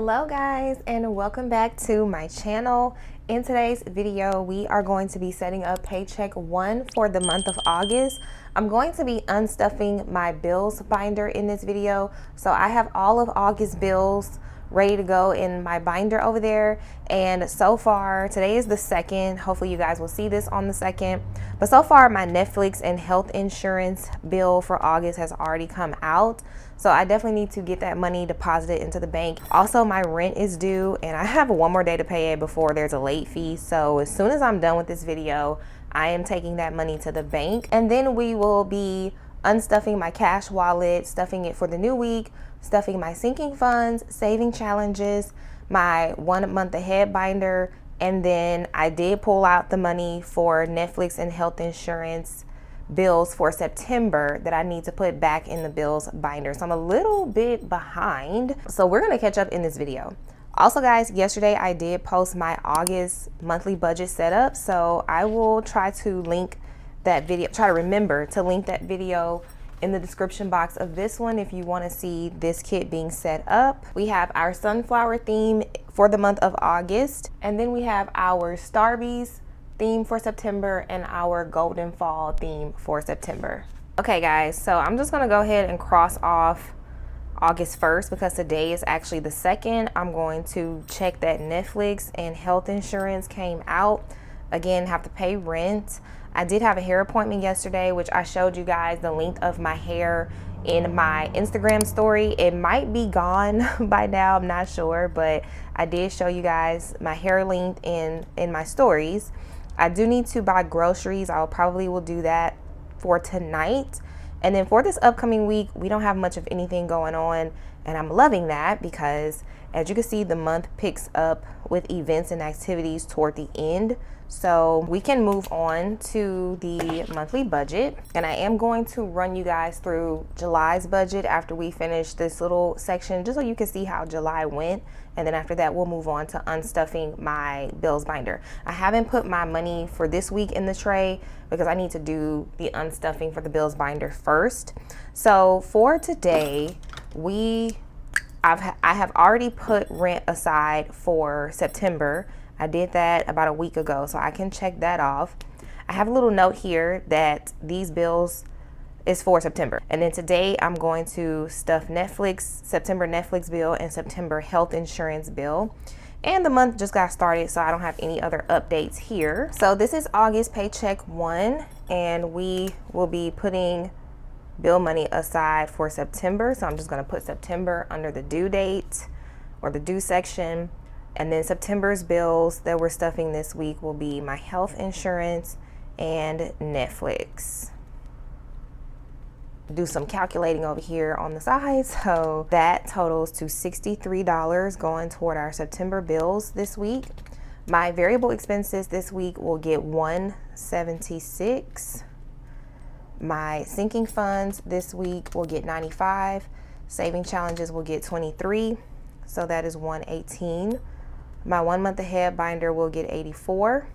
Hello guys, and welcome back to my channel. In today's video we are going to be setting up paycheck 1 for the month of August. I'm going to be unstuffing my bills binder in this video, so I have all of August bills ready to go in my binder over there. And so far, today is the 2nd, hopefully you guys will see this on the 2nd, but so far my Netflix and health insurance bill for August has already come out, so I definitely need to get that money deposited into the bank. Also, my rent is due and I have one more day to pay it before there's a late fee, so as soon as I'm done with this video, I am taking that money to the bank, and then we will be unstuffing my cash wallet, stuffing it for the new week, stuffing my sinking funds, saving challenges, my 1 month ahead binder, and then I did pull out the money for Netflix and health insurance bills for September that I need to put back in the bills binder. So I'm a little bit behind, so we're gonna catch up in this video. Also guys, yesterday I did post my August monthly budget setup, so I will try to link that video, try to remember to link that video in the description box of this one if you want to see this kit being set up. We have our sunflower theme for the month of August, and then we have our Starbies theme for September and our golden fall theme for September. Okay guys, so I'm just gonna go ahead and cross off August 1st because today is actually the 2nd. I'm going to check that Netflix and health insurance came out. Again, have to pay rent. I did have a hair appointment yesterday, which I showed you guys the length of my hair in my Instagram story. It might be gone by now, I'm not sure, but I did show you guys my hair length in my stories. I do need to buy groceries. I probably will do that for tonight. And then for this upcoming week, we don't have much of anything going on, and I'm loving that because as you can see, the month picks up with events and activities toward the end. So we can move on to the monthly budget, and I am going to run you guys through July's budget after we finish this little section, just so you can see how July went. And then after that, we'll move on to unstuffing my bills binder. I haven't put my money for this week in the tray because I need to do the unstuffing for the bills binder first. So for today, I have already put rent aside for September. I did that about a week ago, so I can check that off. I have a little note here that these bills is for September. And then today I'm going to stuff Netflix, September Netflix bill and September health insurance bill. And the month just got started, so I don't have any other updates here. So this is August paycheck 1, and we will be putting bill money aside for September. So I'm just gonna put September under the due date or the due section. And then September's bills that we're stuffing this week will be my health insurance and Netflix. Do some calculating over here on the side. So that totals to $63 going toward our September bills this week. My variable expenses this week will get $176. My sinking funds this week will get $95. Saving challenges will get $23. So that is $118. My 1 month ahead binder will get $84.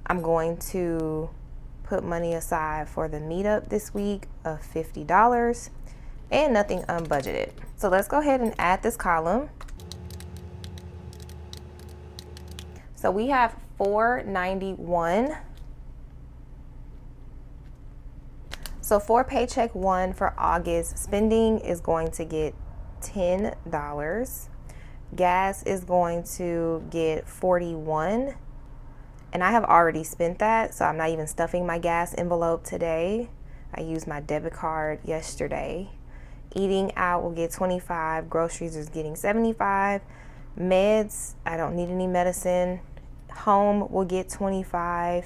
I'm going to put money aside for the meetup this week of $50 and nothing unbudgeted. So let's go ahead and add this column. So we have $491. So for paycheck 1 for August, spending is going to get $10. Gas is going to get $41, and I have already spent that, so I'm not even stuffing my gas envelope today. I used my debit card yesterday. Eating out will get $25. Groceries is getting $75. Meds, I don't need any medicine. Home will get $25.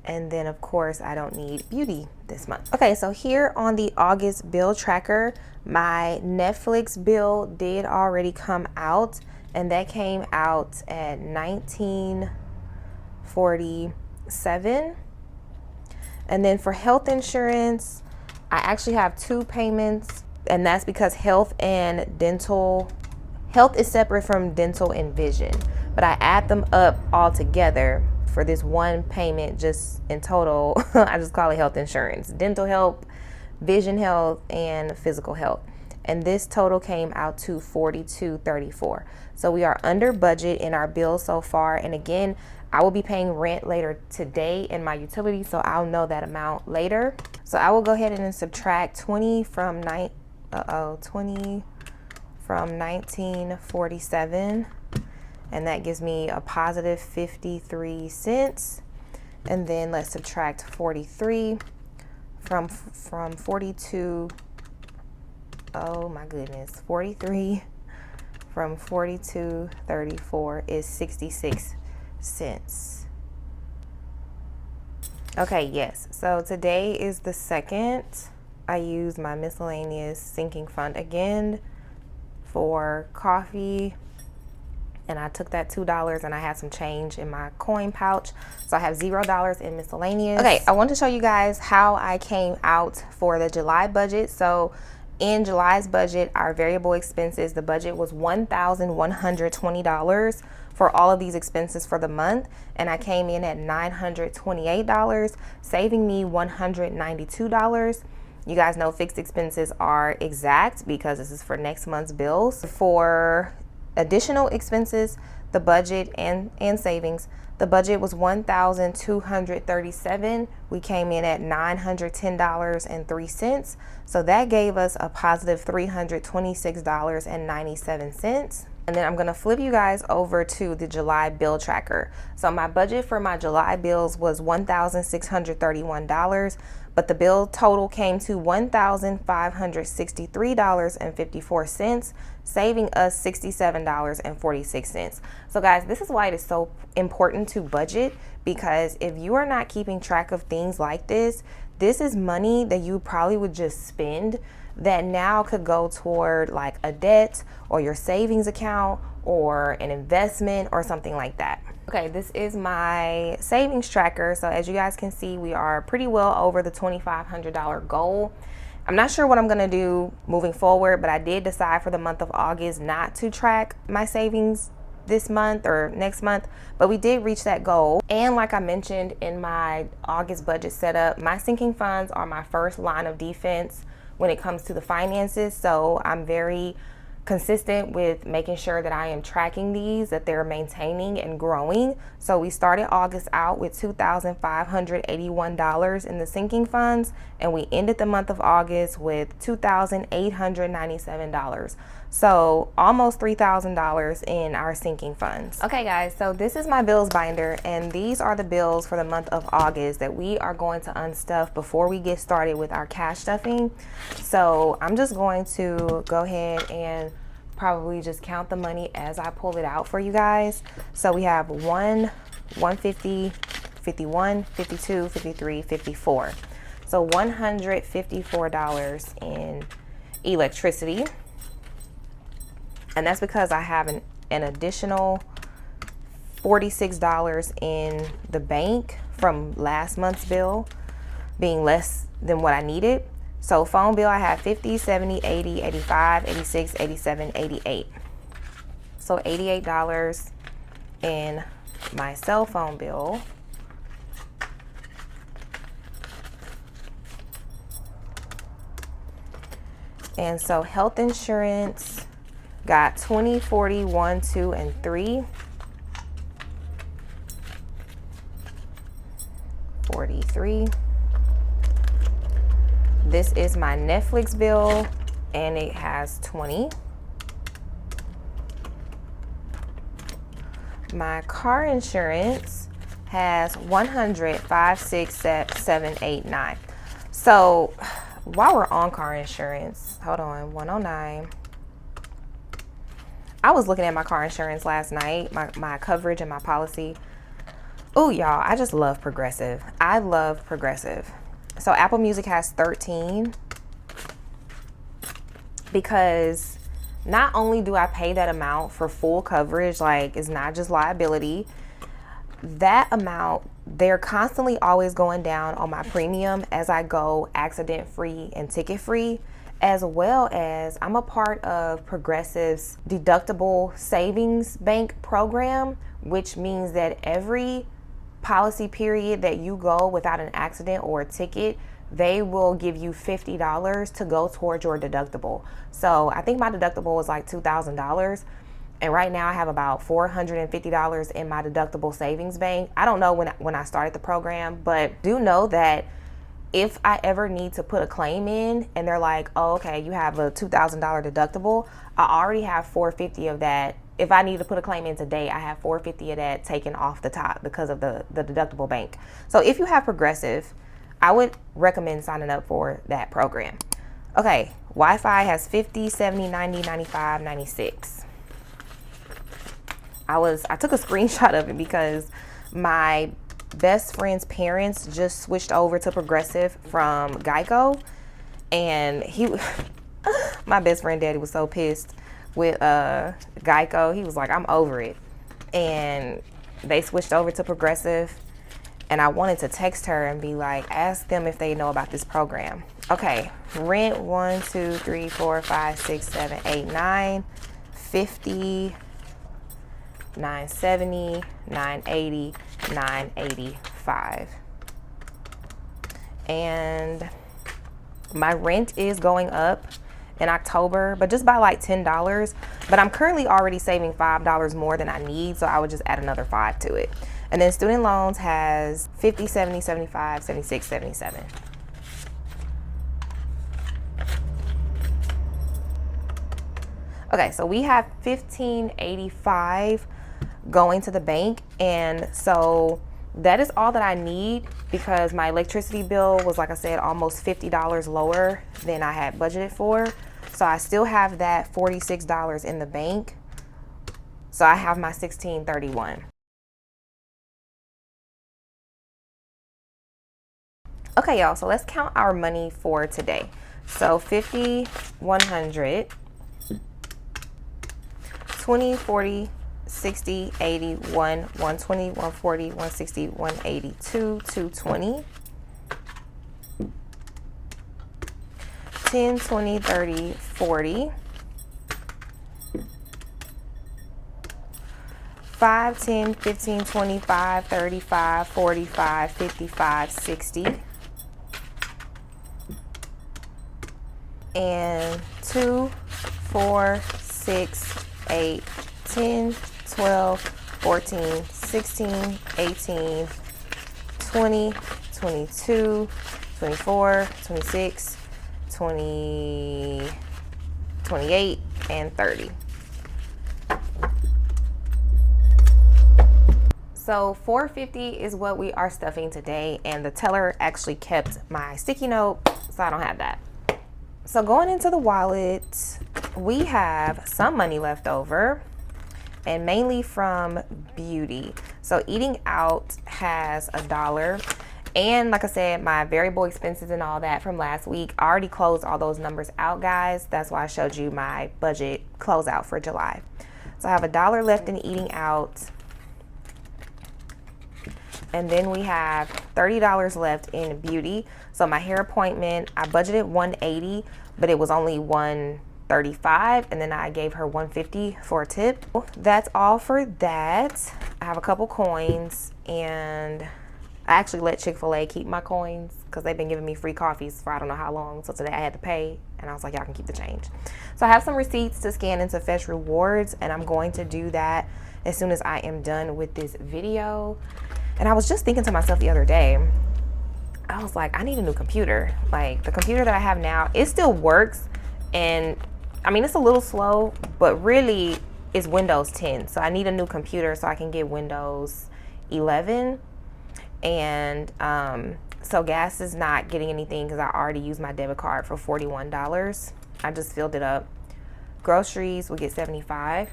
And then of course I don't need beauty this month. Okay, so here on the August bill tracker, my Netflix bill did already come out, and that came out at $19.47. And then for health insurance, I actually have 2 payments, and that's because health is separate from dental and vision, but I add them up all together for this one payment. Just in total, I just call it health insurance, dental health, vision health, and physical health. and this total came out to $42.34. So we are under budget in our bills so far. And again, I will be paying rent later today in my utilities, so I'll know that amount later. So I will go ahead and subtract 20 from 1947, and that gives me a positive 53 cents. And then let's subtract 43 from 42. Oh my goodness, 43 from 42.34 is 66 cents. Okay, yes, so today is the 2nd. I used my miscellaneous sinking fund again for coffee, and I took that $2 and I had some change in my coin pouch. So I have $0 in miscellaneous. Okay, I want to show you guys how I came out for the July budget. So in July's budget, our variable expenses, the budget was $1,120 for all of these expenses for the month, and I came in at $928, saving me $192. You guys know fixed expenses are exact because this is for next month's bills. For additional expenses, the budget and savings, the budget was $1,237. We came in at $910.03. So that gave us a positive $326.97. And then I'm gonna flip you guys over to the July bill tracker. So my budget for my July bills was $1,631, but the bill total came to $1,563.54, saving us $67.46. So guys, this is why it is so important to budget, because if you are not keeping track of things like this is money that you probably would just spend that now could go toward like a debt or your savings account or an investment or something like that. Okay, this is my savings tracker. So as you guys can see, we are pretty well over the $2,500 goal. I'm not sure what I'm gonna do moving forward, but I did decide for the month of August not to track my savings this month or next month, but we did reach that goal. And like I mentioned in my August budget setup, my sinking funds are my first line of defense when it comes to the finances. So I'm very consistent with making sure that I am tracking these, that they're maintaining and growing. So we started August out with $2,581 in the sinking funds, and we ended the month of August with $2,897. So almost $3,000 in our sinking funds. Okay guys, so this is my bills binder, and these are the bills for the month of August that we are going to unstuff before we get started with our cash stuffing. So I'm just going to go ahead and probably just count the money as I pull it out for you guys. So we have 150, 51, 52, 53, 54. So $154 in electricity. And that's because I have an additional $46 in the bank from last month's bill being less than what I needed. So phone bill, I have 50, 70, 80, 85, 86, 87, 88. So $88 in my cell phone bill. And so health insurance got 20, 40, 1, 2, and 3. 43. This is my Netflix bill, and it has 20. My car insurance has 100, 5, 6, 7, 8, 9. So while we're on car insurance, hold on, 109. I was looking at my car insurance last night, my coverage and my policy. Oh, y'all, I just love Progressive. I love Progressive. So Apple Music has 13 because not only do I pay that amount for full coverage, like it's not just liability, that amount, they're constantly always going down on my premium as I go accident free and ticket free, as well as I'm a part of Progressive's deductible savings bank program, which means that every policy period that you go without an accident or a ticket, they will give you $50 to go towards your deductible. So I think my deductible was like $2,000. And right now I have about $450 in my deductible savings bank. I don't know when I started the program, but do know that if I ever need to put a claim in and they're like, oh, okay, you have a $2,000 deductible, I already have $450 of that. If I need to put a claim in today, I have $450 of that taken off the top because of the deductible bank. So if you have Progressive, I would recommend signing up for that program. Okay, Wi-Fi has 50, 70, 90, 95, 96. I took a screenshot of it because my best friend's parents just switched over to Progressive from Geico, and my best friend daddy was so pissed with Geico. He was like, I'm over it. And they switched over to Progressive, and I wanted to text her and be like, ask them if they know about this program. Okay, rent 1, 2, 3, 4, 5, 6, 7, 8, 9, 50, 970, 980, 985. And my rent is going up in October, but just by like $10. But I'm currently already saving $5 more than I need, so I would just add another $5 to it. And then student loans has 50, 70, 75, 76, 77. Okay, so we have $1,585 going to the bank, and so that is all that I need because my electricity bill was, like I said, almost $50 lower than I had budgeted for. So I still have that $46 in the bank. So I have my $1,631. Okay, y'all, so let's count our money for today. So 50, 100, 20, 40, 60, 80, 1, 120, 140, 160, 182, 220, 10, 20, 30, 40, 5, 10, 15, 25, 35, 45, 55, 60, and 2, 4, 6, 8, 10, 12, 14, 16, 18, 20, 22, 24, 26, 20, 28, and 30. So $450 is what we are stuffing today, and the teller actually kept my sticky note, so I don't have that. So going into the wallet, we have some money left over, and mainly from beauty. So eating out has $1. And like I said, my variable expenses and all that from last week, I already closed all those numbers out, guys. That's why I showed you my budget closeout for July. So I have $1 left in eating out. And then we have $30 left in beauty. So my hair appointment, I budgeted $180, but it was only $135, and then I gave her $150 for a tip. That's all for that. I have a couple coins, and I actually let Chick-fil-A keep my coins because they've been giving me free coffees for I don't know how long. So today I had to pay, and I was like, y'all can keep the change. So I have some receipts to scan into Fetch Rewards, and I'm going to do that as soon as I am done with this video. And I was just thinking to myself the other day, I was like, I need a new computer. Like, the computer that I have now, it still works, and I mean, it's a little slow, but really it's Windows 10. So I need a new computer so I can get Windows 11. And so gas is not getting anything because I already used my debit card for $41. I just filled it up. Groceries will get $75.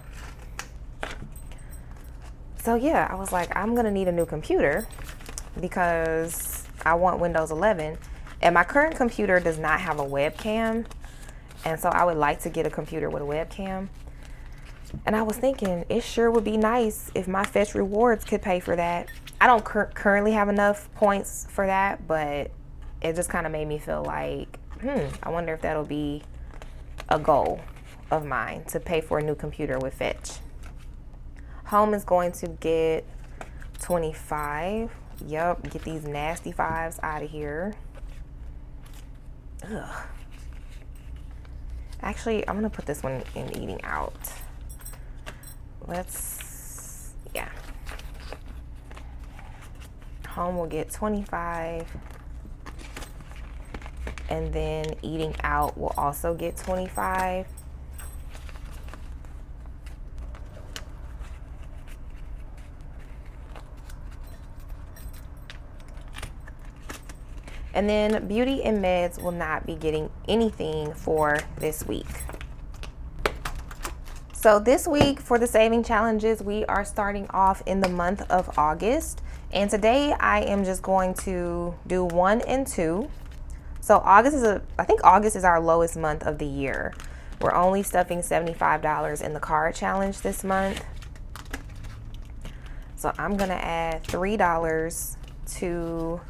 So yeah, I was like, I'm gonna need a new computer because I want Windows 11. And my current computer does not have a webcam. And so I would like to get a computer with a webcam. And I was thinking, it sure would be nice if my Fetch Rewards could pay for that. I don't currently have enough points for that, but it just kind of made me feel like, I wonder if that'll be a goal of mine to pay for a new computer with Fetch. Home is going to get 25. Yep, get these nasty fives out of here. Ugh. Actually, I'm gonna put this one in eating out. Yeah. Home will get 25. And then eating out will also get 25. And then beauty and meds will not be getting anything for this week. So this week for the saving challenges, we are starting off in the month of August. And today I am just going to do 1 and 2. So I think August is our lowest month of the year. We're only stuffing $75 in the card challenge this month. So I'm gonna add $3 to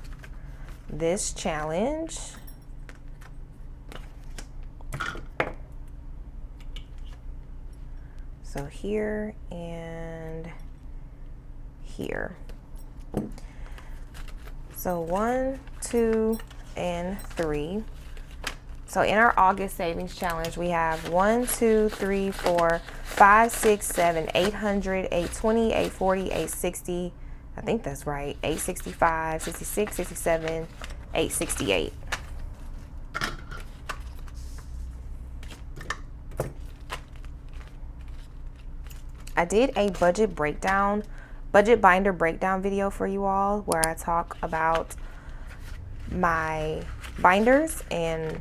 this challenge. So here and here. So 1, 2, and 3. So in our August savings challenge, we have 1, 2, 3, 4, 5, 6, 7, 800, 820, 840, 860. I think that's right. 865, 66, 67, 868. I did a budget binder breakdown video for you all where I talk about my binders and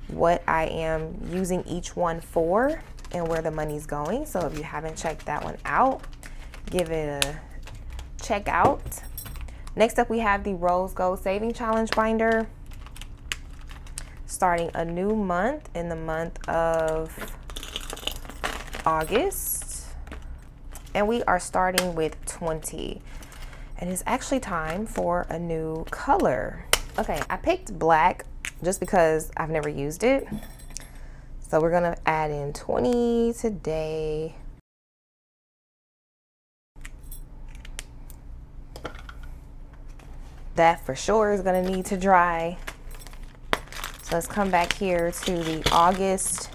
what I am using each one for and where the money's going. So if you haven't checked that one out, give it a check out. Next up, we have the Rose Gold Saving Challenge binder, starting a new month in the month of August, and we are starting with 20, and it's actually time for a new color. Okay, I picked black just because I've never used it, so we're gonna add in 20 today. That for sure is gonna need to dry. So let's come back here to the August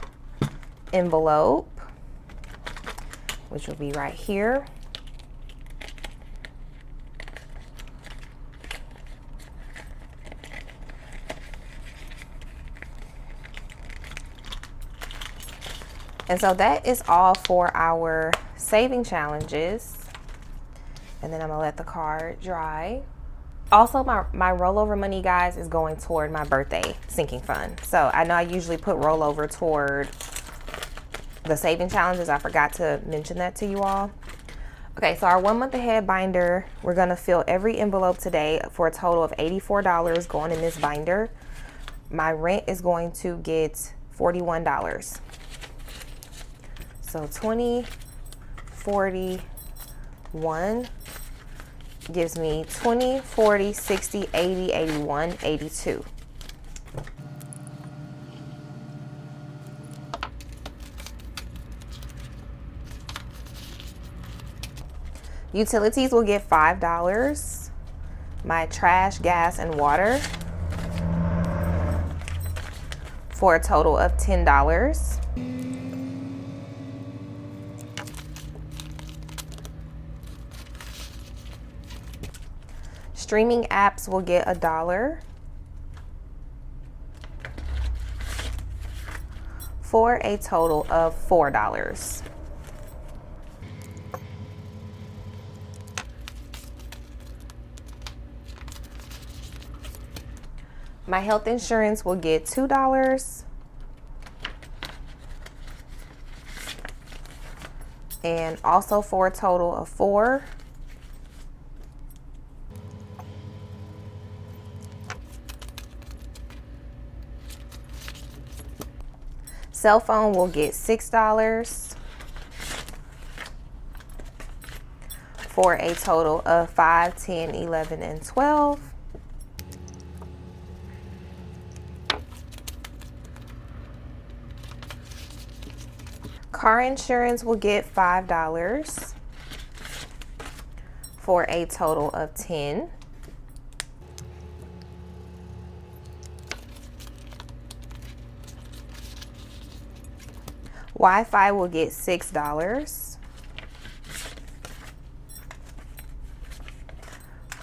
envelope, which will be right here. And so that is all for our saving challenges. And then I'm gonna let the card dry. Also, my rollover money, guys, is going toward my birthday sinking fund. So I know I usually put rollover toward the saving challenges. I forgot to mention that to you all. Okay, so our 1 month ahead binder, we're gonna fill every envelope today for a total of $84 going in this binder. My rent is going to get $41. So 20, 41 gives me 20, 40, 60, 80, 81, 82. Utilities will get $5. My trash, gas, and water for a total of $10. Streaming apps will get $1 for a total of $4. My health insurance will get $2 and also for a total of $4. Cell phone will get $6 for a total of 5, 10, 11, and 12. Car insurance will get $5 for a total of 10. Wi-Fi will get $6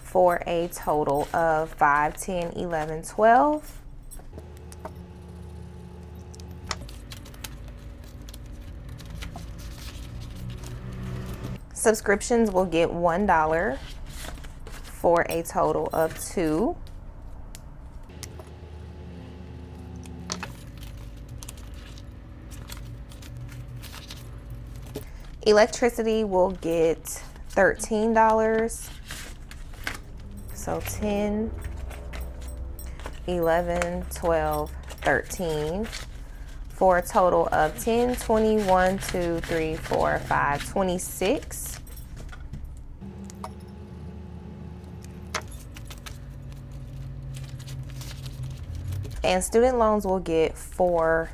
for a total of 5, 10, 11, 12. Subscriptions will get $1 for a total of 2. Electricity will get $13. So 10, 11, 12, 13 for a total of 10, 21, 2, 3, 4, 5, 26. And student loans will get $4.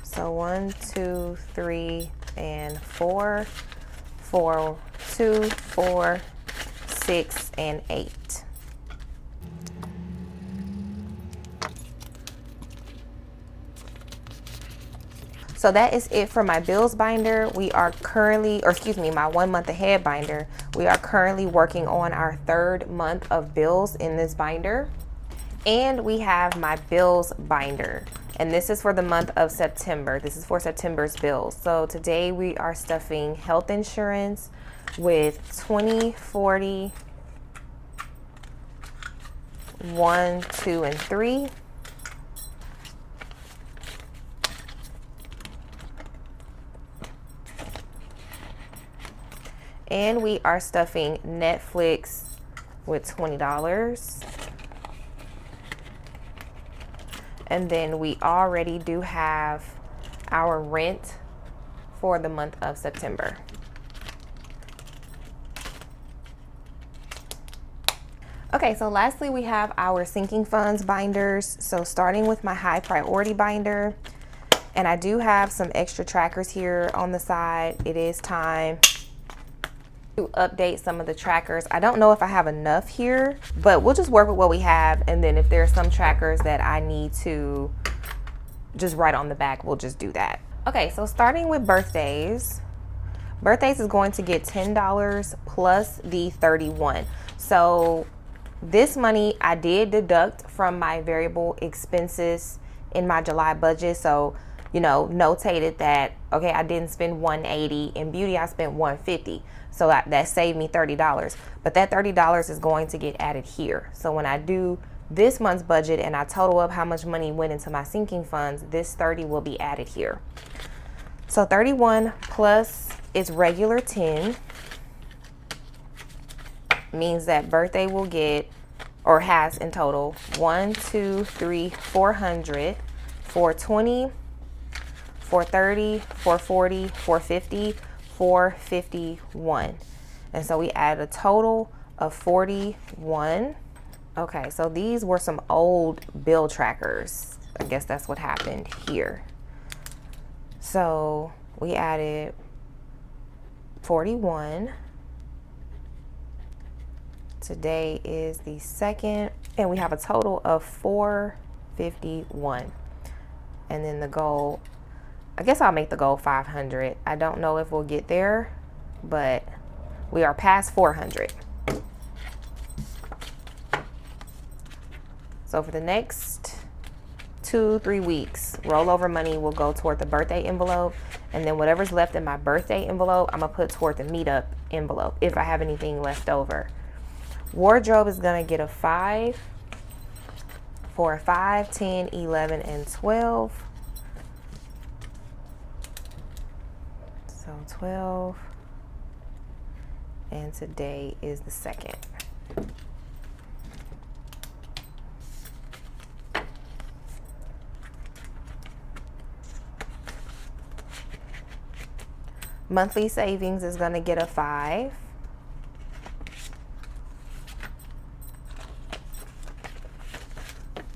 So 1, 2, 3, and 4. 4, 2, 4, 6, and 8. So that is it for my bills binder. We are currently, or excuse me, my 1 month ahead binder. We are currently working on our 3rd month of bills in this binder. And we have my bills binder. And this is for the month of September. This is for September's bills. So today we are stuffing health insurance with 20, 40, 1, 2, and 3. And we are stuffing Netflix with $20. And then we already do have our rent for the month of September. Okay, so lastly we have our sinking funds binders. So starting with my high priority binder, and I do have some extra trackers here on the side. It is time to update some of the trackers. I don't know if I have enough here, but we'll just work with what we have, and then if there are some trackers that I need to just write on the back, we'll just do that. Okay, so starting with birthdays. Birthdays is going to get $10 plus the 31. So this money I did deduct from my variable expenses in my July budget. So, you know, notated that, okay, I didn't spend $180. In beauty, I spent $150. So that saved me $30. But that $30 is going to get added here. So when I do this month's budget and I total up how much money went into my sinking funds, this 30 will be added here. So 31 plus its regular 10 means that birthday will get, or has in total, 1, 2, 3, 400, 420, 430, 440, 450, 451. And so we added a total of 41. Okay, so these were some old bill trackers. I guess that's what happened here. So we added 41. Today is the 2nd, and we have a total of 451. And then the goal, I guess I'll make the goal 500. I don't know if we'll get there, but we are past 400. So for the next 2-3 weeks, rollover money will go toward the birthday envelope, and then whatever's left in my birthday envelope, I'm gonna put toward the meetup envelope if I have anything left over. Wardrobe is gonna get a 5 for 5, 10, 11, and 12. So 12, and today is the 2nd. Monthly savings is going to get a 5.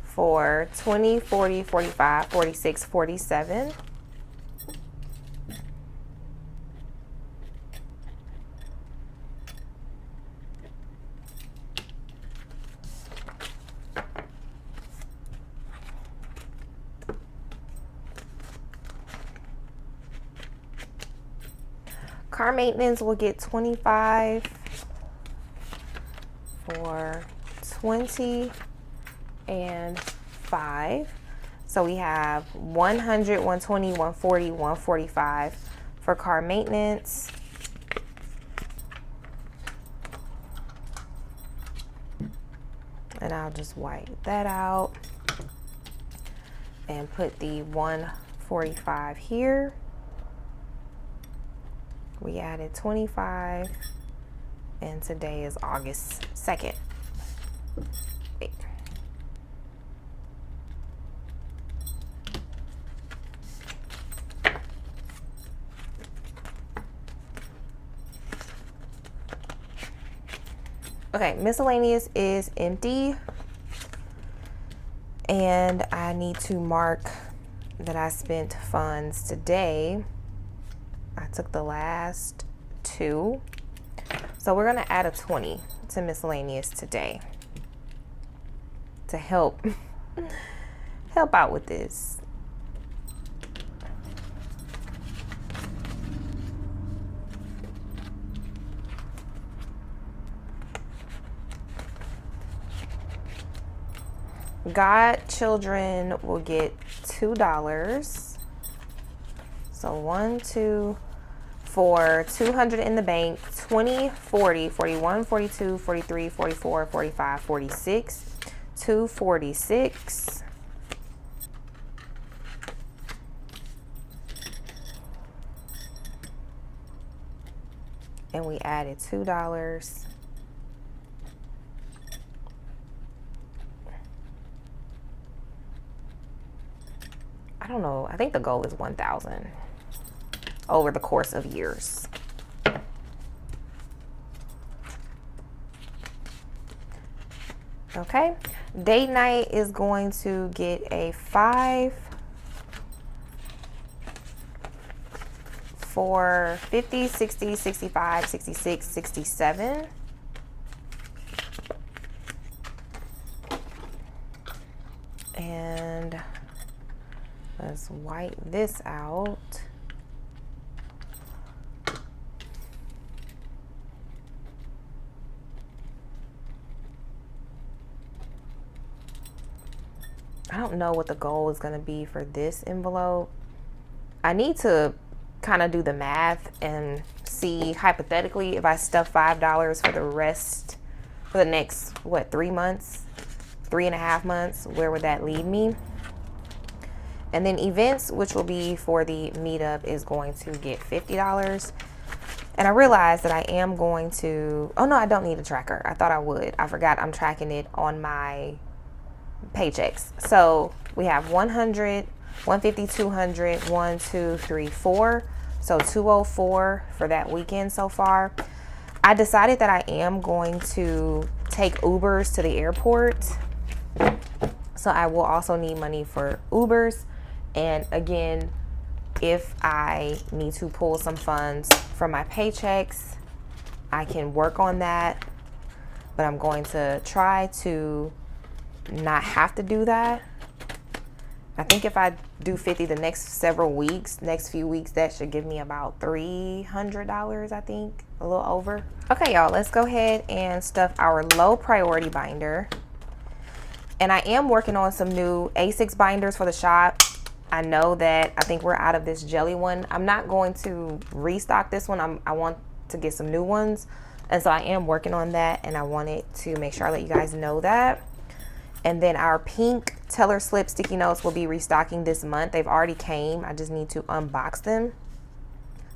For 20, 40, 45, 46, 47. Car maintenance will get 25 for 20 and 5. So we have 100, 120, 140, 145 for car maintenance. And I'll just wipe that out and put the 145 here. We added 25 and today is August 2nd. Wait. Okay, miscellaneous is empty. And I need to mark that I spent funds today. I took the last 2. So we're gonna add a 20 to miscellaneous today to help out with this. Godchildren will get $2. So 1, 2, for 200 in the bank, 20, 40, 41, 42, 43, 44, 45, 46, 246. And we added $2. I don't know, I think the goal is 1,000 over the course of years. Okay, date night is going to get a 5 for 50, 60, 65, 66, 67. And let's wipe this out. I don't know what the goal is going to be for this envelope. I need to kind of do the math and see hypothetically if I stuff $5 for the rest, for the next, what, 3 months, 3.5 months, where would that leave me? And then events, which will be for the meetup, is going to get $50. And I realized that I am going to, oh no, I don't need a tracker. I thought I would. I forgot I'm tracking it on my paychecks. So we have 100, 150, 200, 1, 2, 3, 4. So 204 for that weekend so far. I decided that I am going to take Ubers to the airport. So I will also need money for Ubers. And again, if I need to pull some funds from my paychecks, I can work on that. But I'm going to try to not have to do that. I think if I do 50 the next several weeks, next few weeks, that should give me about $300, I think, a little over. Okay, y'all, let's go ahead and stuff our low priority binder. And I am working on some new A6 binders for the shop. I know that I think we're out of this jelly one. I'm not going to restock this one. I want to get some new ones. And so I am working on that, and I wanted to make sure I let you guys know that. And then our pink teller slip sticky notes will be restocking this month. They've already came. I just need to unbox them.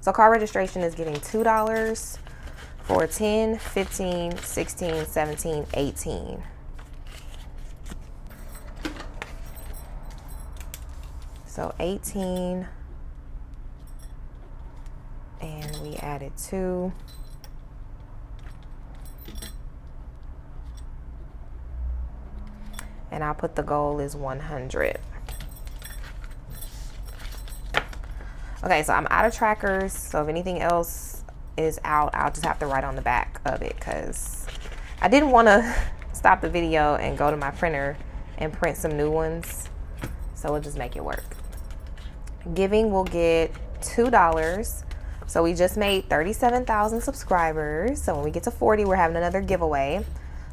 So car registration is getting $2 for 10, 15, 16, 17, 18. So 18, and we added 2. And I'll put the goal is 100. Okay, so I'm out of trackers. So if anything else is out, I'll just have to write on the back of it, because I didn't want to stop the video and go to my printer and print some new ones. So we'll just make it work. Giving will get $2. So we just made 37,000 subscribers. So when we get to 40, we're having another giveaway.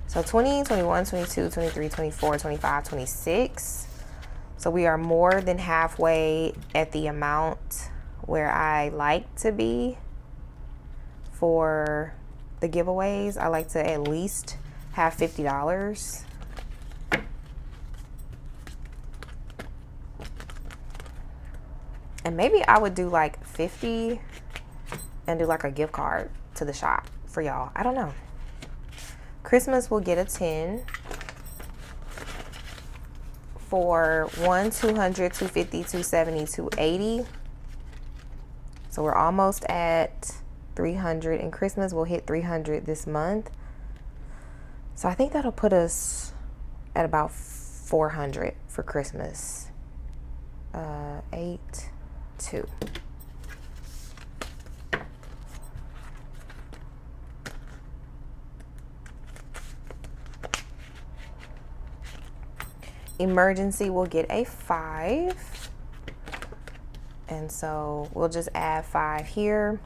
So 20, 21, 22, 23, 24, 25, 26. So we are more than halfway at the amount where I like to be for the giveaways. I like to at least have $50. And maybe I would do like 50 and do like a gift card to the shop for y'all. I don't know. Christmas will get a 10. For 1, 200, 250, 270, 280. So we're almost at 300, and Christmas will hit 300 this month. So I think that'll put us at about 400 for Christmas. 8, 2. Emergency will get a 5. And so we'll just add 5 here.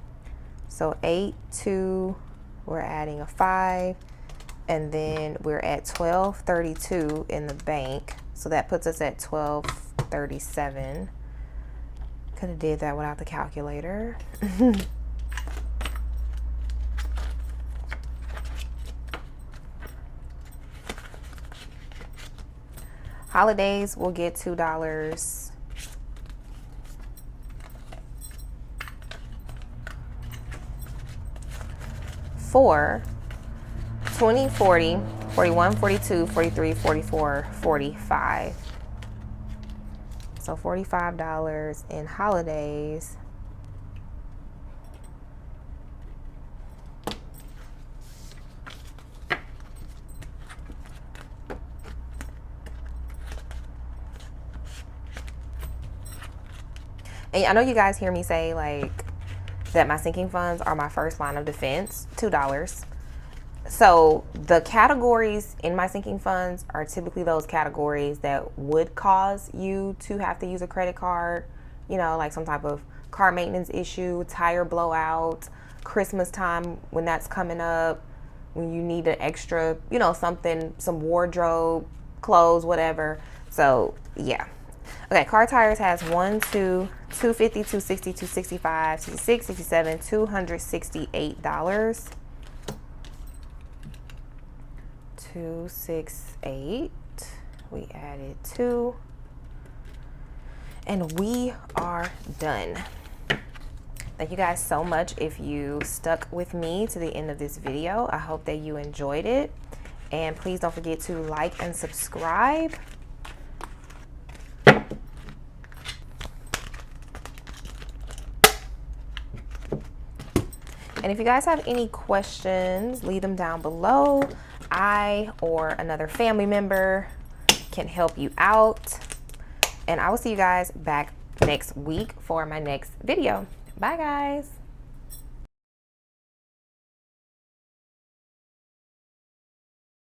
So 8, 2, we're adding a 5. And then we're at 1232 in the bank. So that puts us at 1237. Could have did that without the calculator. Holidays will get $2. For 20, 40, 41, 42, 43, 44, 45. So $45 in holidays. And I know you guys hear me say like that my sinking funds are my first line of defense, $2. So the categories in my sinking funds are typically those categories that would cause you to have to use a credit card, you know, like some type of car maintenance issue, tire blowout, Christmas time when that's coming up, when you need an extra, you know, something, some wardrobe, clothes, whatever. So yeah. Okay, car tires has 1, 2, 250, 260, 265, 66, 67, $268. 268. We added 2. And we are done. Thank you guys so much if you stuck with me to the end of this video. I hope that you enjoyed it. And please don't forget to like and subscribe. And if you guys have any questions, leave them down below. I or another family member can help you out. And I will see you guys back next week for my next video. Bye, guys.